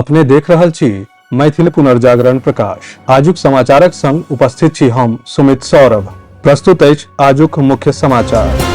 अपने देख रहल छी मैथिली पुनर्जागरण प्रकाश। आजुक समाचारक संग उपस्थित छी हम सुमित सौरभ। प्रस्तुत अछि आजुक मुख्य समाचार।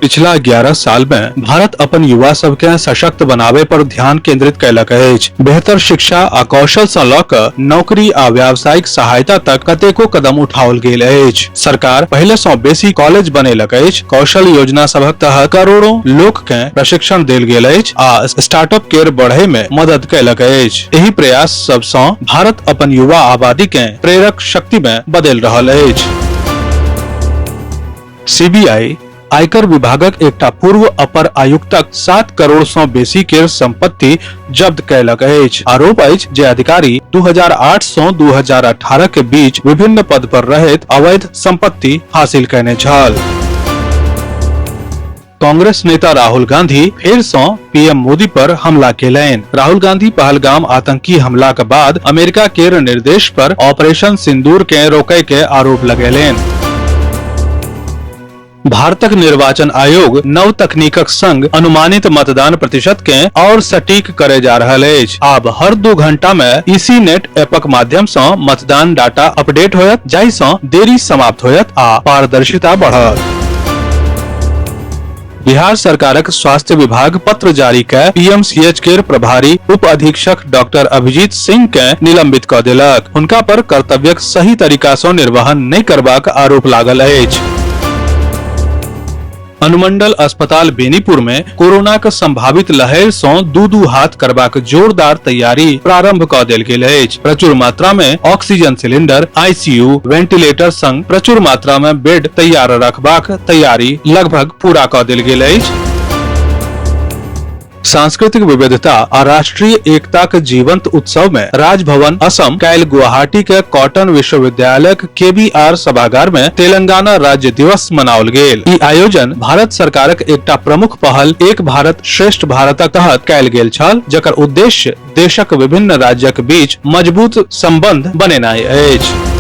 पिछला 11 साल में भारत अपन युवा सबके सशक्त बनावे पर ध्यान केंद्रित कयलक अछि। बेहतर शिक्षा आ कौशल सँ लऽ कऽ नौकरी आ व्यावसायिक सहायता तक कतेको कदम उठाओल गेल अछि। सरकार पहिले सँ बेसी कॉलेज बनेलक अछि। कौशल योजना सभक तहत करोड़ों लोक के प्रशिक्षण देल गेल अछि आ स्टार्टअप केर बढ़े में मदद कयलक अछि। एहि प्रयास सब सँ भारत अपन युवा आबादी के प्रेरक शक्ति में बदलि रहल अछि। सीबीआई आयकर विभागक एकटा पूर्व अपर आयुक्तक 7 करोड़ सँ बेसी केर संपत्ति जब्त कयलक अछि। आरोप अछि जे अधिकारी 2008 सँ 2018 के बीच विभिन्न पद पर रहैत अवैध संपत्ति हासिल कयने छल। कांग्रेस नेता राहुल गांधी फेर सँ पीएम मोदी पर हमला केलनि। राहुल गांधी पहलगाम आतंकी हमला के बाद अमेरिका केर निर्देश पर ऑपरेशन सिंदूर के रोकय के आरोप लगेलनि। भारतक निर्वाचन आयोग नव तकनीकक संग अनुमानित मतदान प्रतिशत के और सटीक करे जा रहल अछि। आब हर 2 घंटा में ईसी नेट ऐपक माध्यम सँ मतदान डाटा अपडेट होयत, जाहि सँ देरी समाप्त होयत आ पारदर्शिता बढ़त। बिहार सरकारक स्वास्थ्य विभाग पत्र जारी कय पीएमसीएच केर प्रभारी उप अधीक्षक डॉक्टर अभिजीत सिंह के निलंबित कऽ देलक। हुनका पर कर्तव्यक सही तरीका सँ निर्वहन नहि करबाक आरोप लागल अछि। अनुमंडल अस्पताल बेनीपुर में कोरोनाक संभावित लहर सँ दू हाथ करबाक जोरदार तैयारी प्रारंभ कऽ देल गेल अछि। प्रचुर मात्रा में ऑक्सीजन सिलेंडर, आईसीयू, वेंटिलेटर संग प्रचुर मात्रा में बेड तैयार रखबाक तैयारी लगभग पूरा कऽ देल गेल अछि। सांस्कृतिक विविधता आ राष्ट्रीय एकता के जीवंत उत्सव में राजभवन असम काल्हि गुवाहाटी के कॉटन विश्वविद्यालय केबीआर सभागार में तेलंगाना राज्य दिवस मनाओल गेल। ई आयोजन भारत सरकारक एकटा प्रमुख पहल एक भारत श्रेष्ठ भारतक तहत कयल गेल छल, जकर उद्देश्य देशक विभिन्न राज्यक बीच मजबूत संबंध बनेनाइ अछि।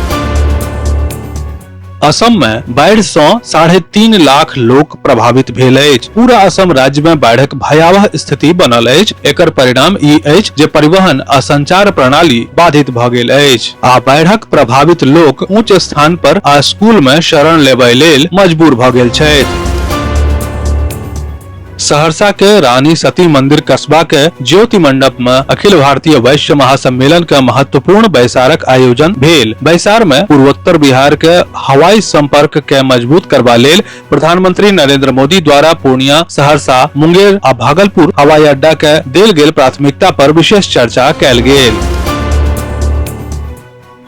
असम में बाढ़ सँ 3.5 लाख लोक प्रभावित भेल अछि। पूरा असम राज्य में बाढ़क भयावह स्थिति बनल अछि। एकर परिणाम ई अछि जे परिवहन आ संचार प्रणाली बाधित भऽ गेल अछि आ बाढ़क प्रभावित लोक ऊंच स्थान पर आ स्कूल में शरण लेबय लेल मजबूर भऽ गेल छथि। सहरसा के रानी सती मंदिर कस्बा के ज्योति मंडप में अखिल भारतीय वैश्य महासम्मेलन के महत्वपूर्ण बैसारक आयोजन भेल। बैसार में पूर्वोत्तर बिहार के हवाई संपर्क के मजबूत करबा लेल प्रधानमंत्री नरेंद्र मोदी द्वारा पूर्णिया, सहरसा, मुंगेर आ भागलपुर हवाई अड्डा के देल गेल प्राथमिकता पर विशेष चर्चा कयल गेल।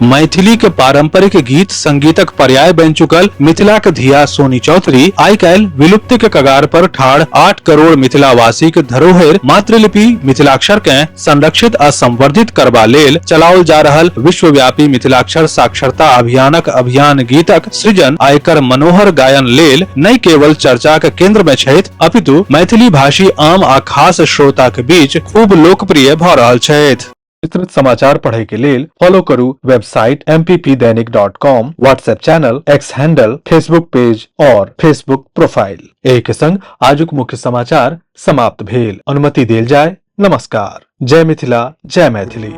मैथिली के पारंपरिक गीत संगीतक पर्याय बनि चुकल मिथिलाक धिया सोनी चौधरी आइ काल्हि विलुप्ति के कगार पर ठाढ़ 8 करोड़ मिथिलावासीक धरोहर मातृलिपि मिथिलाक्षर के संरक्षित आ संवर्धित करबा लेल चलाओल जा रहल विश्वव्यापी मिथिलाक्षर साक्षरता अभियानक अभियान गीतक सृजन आ एकर मनोहर गायन लेल नहि केवल चर्चाक केंद्र में छथि, अपितु मैथिली भाषी आम आ खास श्रोताक बीच खूब लोकप्रिय भऽ रहल छथि। विस्तृत समाचार पढ़ै के लेल फॉलो करू website mppdainik.com, WhatsApp channel, x handle, Facebook page और फेसबुक प्रोफाइल। एहि के संग आजुक मुख्य समाचार समाप्त भेल। अनुमति देल जाय। नमस्कार। जय मिथिला, जय मैथिली।